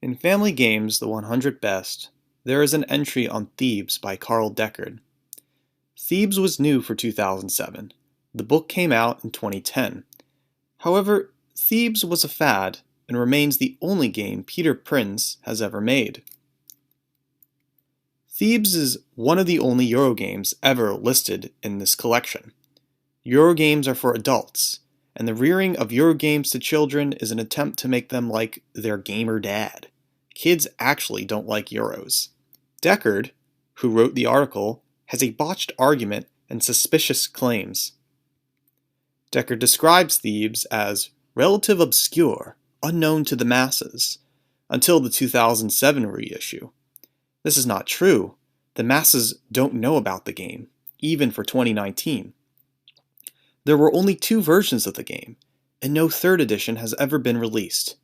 In Family Games, The 100 Best, there is an entry on Thebes by Karl Deckard. Thebes was new for 2007. The book came out in 2010. However, Thebes was a fad and remains the only game Peter Prinz has ever made. Thebes is one of the only Eurogames ever listed in this collection. Eurogames are for adults, and the rearing of Eurogames to children is an attempt to make them like their gamer dad. Kids actually don't like Euros. Deckard, who wrote the article, has a botched argument and suspicious claims. Deckard describes Thebes as relative obscure, unknown to the masses, until the 2007 reissue. This is not true. The masses don't know about the game, even for 2019. There were only 2 versions of the game, and no 3rd edition has ever been released.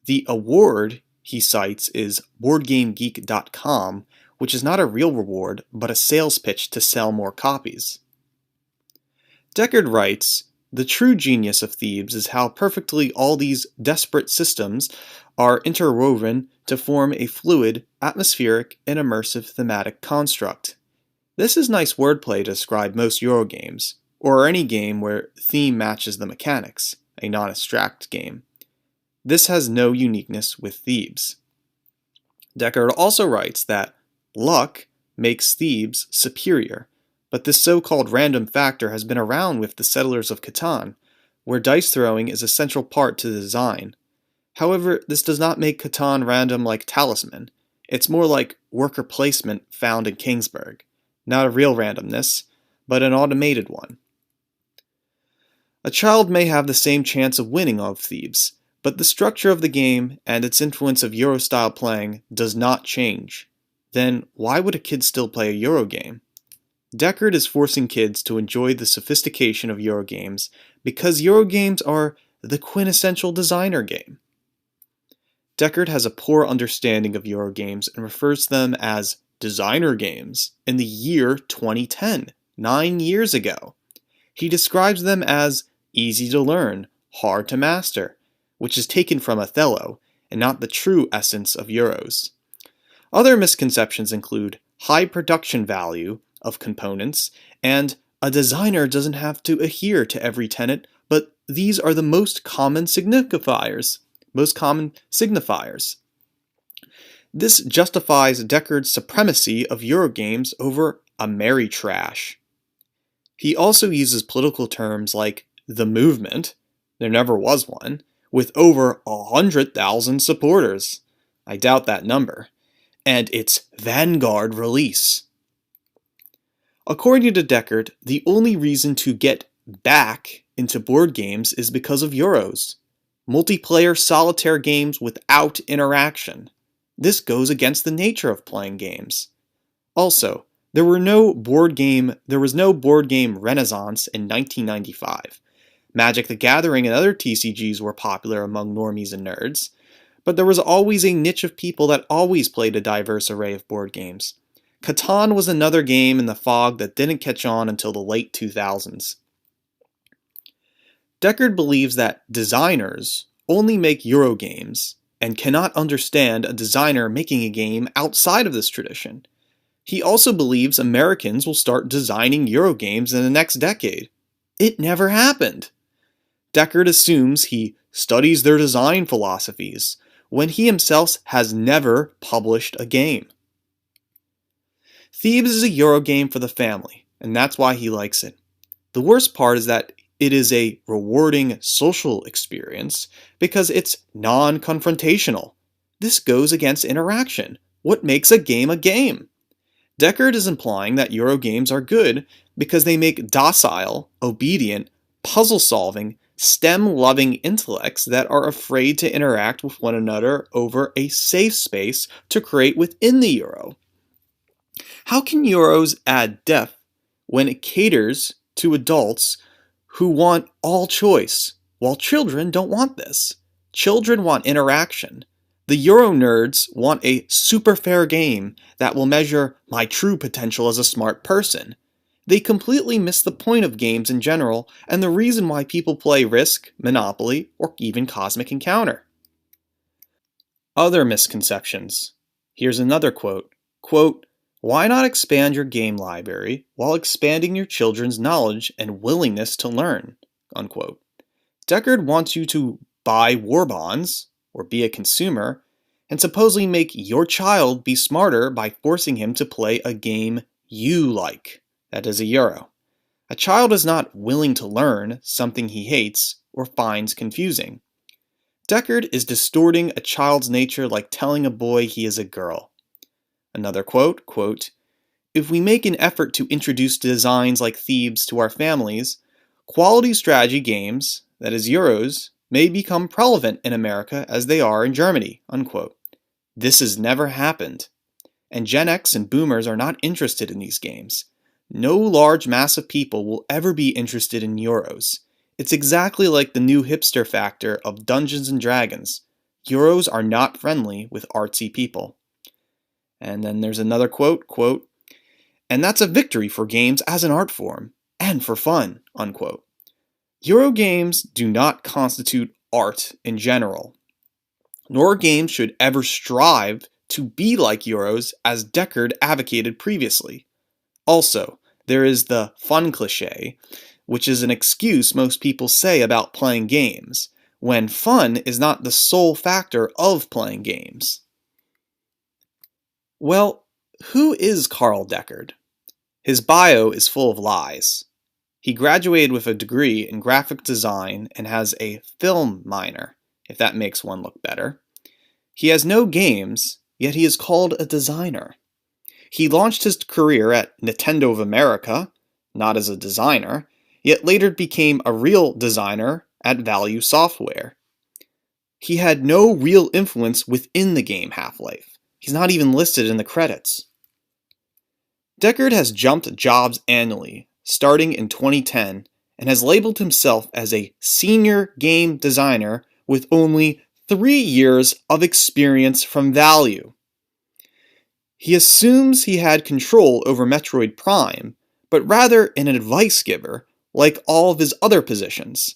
The award he cites is BoardGameGeek.com, which is not a real reward, but a sales pitch to sell more copies. Deckard writes, "The true genius of Thebes is how perfectly all these desperate systems are interwoven to form a fluid, atmospheric, and immersive thematic construct. This is nice wordplay to describe most Eurogames, or any game where theme matches the mechanics, a non-abstract game. This has no uniqueness with Thebes." Deckard also writes that luck makes Thebes superior, but this so-called random factor has been around with the Settlers of Catan, where dice throwing is a central part to the design. However, this does not make Catan random like Talisman. It's more like worker placement found in Kingsburg. Not a real randomness, but an automated one. A child may have the same chance of winning of Thebes, but the structure of the game and its influence of Euro-style playing does not change. Then why would a kid still play a Euro game? Deckard is forcing kids to enjoy the sophistication of Eurogames because Eurogames are the quintessential designer game. Deckard has a poor understanding of Eurogames and refers to them as designer games in the year 2010, 9 years ago. He describes them as easy to learn, hard to master, which is taken from Othello and not the true essence of Euros. Other misconceptions include high production value of components and a designer doesn't have to adhere to every tenet, but these are the most common signifiers. This justifies Deckard's supremacy of Eurogames over Ameritrash. He also uses political terms like the movement, there never was one, with over 100,000 supporters. I doubt that number. And its Vanguard release. According to Deckard, the only reason to get back into board games is because of Euros. Multiplayer solitaire games without interaction. This goes against the nature of playing games. Also, there was no board game renaissance in 1995. Magic the Gathering and other TCGs were popular among normies and nerds, but there was always a niche of people that always played a diverse array of board games. Catan was another game in the fog that didn't catch on until the late 2000s. Deckard believes that designers only make Euro games and cannot understand a designer making a game outside of this tradition. He also believes Americans will start designing Euro games in the next decade. It never happened. Deckard assumes he studies their design philosophies when he himself has never published a game. Thebes is a Euro game for the family, and that's why he likes it. The worst part is that it is a rewarding social experience because it's non-confrontational. This goes against interaction. What makes a game a game? Deckard is implying that Euro games are good because they make docile, obedient, puzzle-solving, STEM-loving intellects that are afraid to interact with one another over a safe space to create within the Euro. How can Euros add depth when it caters to adults who want all choice, while children don't want this? Children want interaction. The Euro nerds want a super fair game that will measure my true potential as a smart person. They completely miss the point of games in general and the reason why people play Risk, Monopoly, or even Cosmic Encounter. Other misconceptions. Here's another quote. Quote, "Why not expand your game library while expanding your children's knowledge and willingness to learn?" Unquote. Deckard wants you to buy war bonds, or be a consumer, and supposedly make your child be smarter by forcing him to play a game you like, that is a Euro. A child is not willing to learn something he hates or finds confusing. Deckard is distorting a child's nature like telling a boy he is a girl. Another quote, quote, "If we make an effort to introduce designs like Thebes to our families, quality strategy games, that is Euros, may become prevalent in America as they are in Germany." Unquote. This has never happened, and Gen X and Boomers are not interested in these games. No large mass of people will ever be interested in Euros. It's exactly like the new hipster factor of Dungeons & Dragons. Euros are not friendly with artsy people. And then there's another quote, quote, "And that's a victory for games as an art form, and for fun." Unquote. Euro games do not constitute art in general, nor games should ever strive to be like Euros as Deckard advocated previously. Also, there is the fun cliché, which is an excuse most people say about playing games, when fun is not the sole factor of playing games. Well, who is Karl Deckard? His bio is full of lies. He graduated with a degree in graphic design and has a film minor, if that makes one look better. He has no games, yet he is called a designer. He launched his career at Nintendo of America, not as a designer, yet later became a real designer at Value Software. He had no real influence within the game Half-Life. He's not even listed in the credits. Deckard has jumped jobs annually, starting in 2010, and has labeled himself as a senior game designer with only 3 years of experience from Value. He assumes he had control over Metroid Prime, but rather an advice giver, like all of his other positions.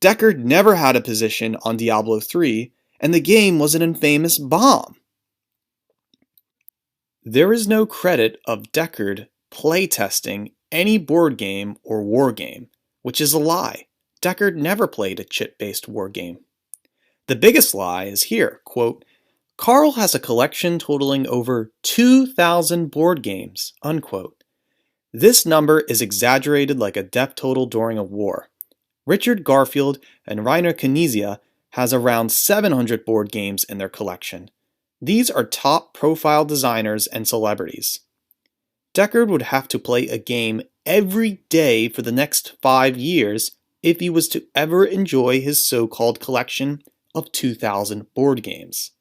Deckard never had a position on Diablo 3, and the game was an infamous bomb. There is no credit of Deckard playtesting any board game or war game, which is a lie. Deckard never played a chit-based war game. The biggest lie is here, quote, "Karl has a collection totaling over 2,000 board games," unquote. This number is exaggerated like a death total during a war. Richard Garfield and Reiner Knizia has around 700 board games in their collection. These are top profile designers and celebrities. Deckard would have to play a game every day for the next 5 years if he was to ever enjoy his so-called collection of 2,000 board games.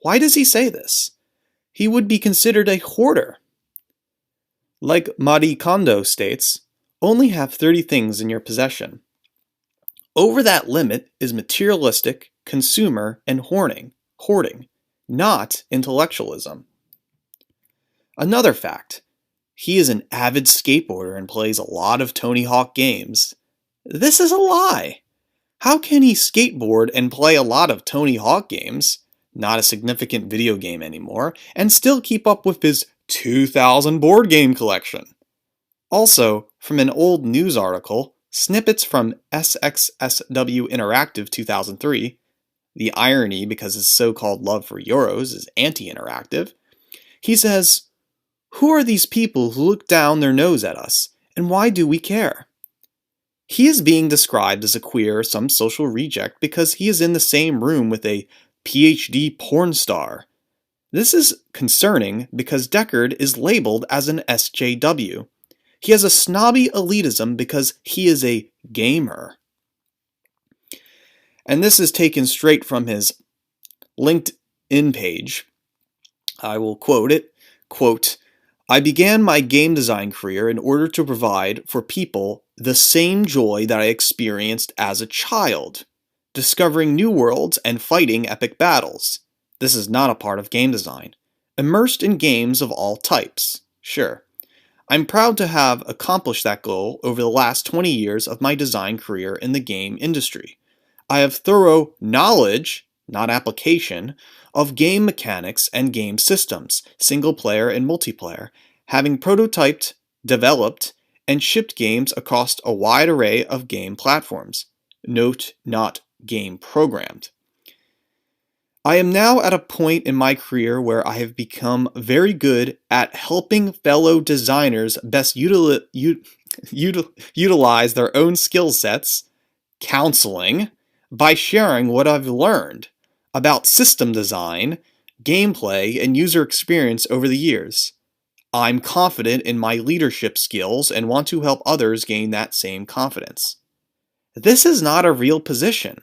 Why does he say this? He would be considered a hoarder. Like Marie Kondo states, only have 30 things in your possession. Over that limit is materialistic, consumer, and hoarding, not intellectualism. Another fact, he is an avid skateboarder and plays a lot of Tony Hawk games. This is a lie. How can he skateboard and play a lot of Tony Hawk games, not a significant video game anymore, and still keep up with his 2,000 board game collection? Also, from an old news article, snippets from SXSW Interactive 2003, the irony because his so-called love for Euros is anti-interactive, he says, "Who are these people who look down their nose at us, and why do we care?" He is being described as a queer or some social reject because he is in the same room with a PhD porn star. This is concerning because Deckard is labeled as an SJW. He has a snobby elitism because he is a gamer. And this is taken straight from his LinkedIn page. I will quote it. Quote, "I began my game design career in order to provide for people the same joy that I experienced as a child, discovering new worlds and fighting epic battles. This is not a part of game design. Immersed in games of all types. Sure. I'm proud to have accomplished that goal over the last 20 years of my design career in the game industry. I have thorough knowledge, not application, of game mechanics and game systems, single player and multiplayer, having prototyped, developed, and shipped games across a wide array of game platforms. Note, not game programmed. I am now at a point in my career where I have become very good at helping fellow designers best utilize their own skill sets, counseling, by sharing what I've learned about system design, gameplay, and user experience over the years. I'm confident in my leadership skills and want to help others gain that same confidence. This is not a real position.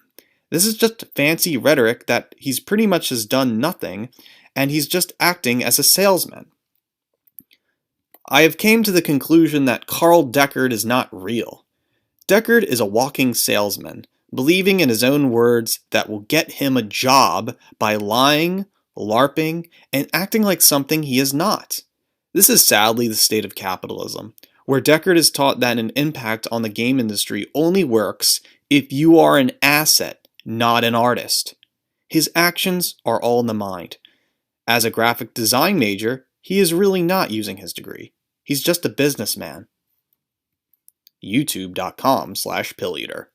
This is just fancy rhetoric that he's pretty much has done nothing, and he's just acting as a salesman. I have came to the conclusion that Karl Deckard is not real. Deckard is a walking salesman, believing in his own words that will get him a job by lying, LARPing, and acting like something he is not. This is sadly the state of capitalism, where Deckard is taught that an impact on the game industry only works if you are an asset, not an artist. His actions are all in the mind. As a graphic design major, he is really not using his degree. He's just a businessman. YouTube.com/PillEater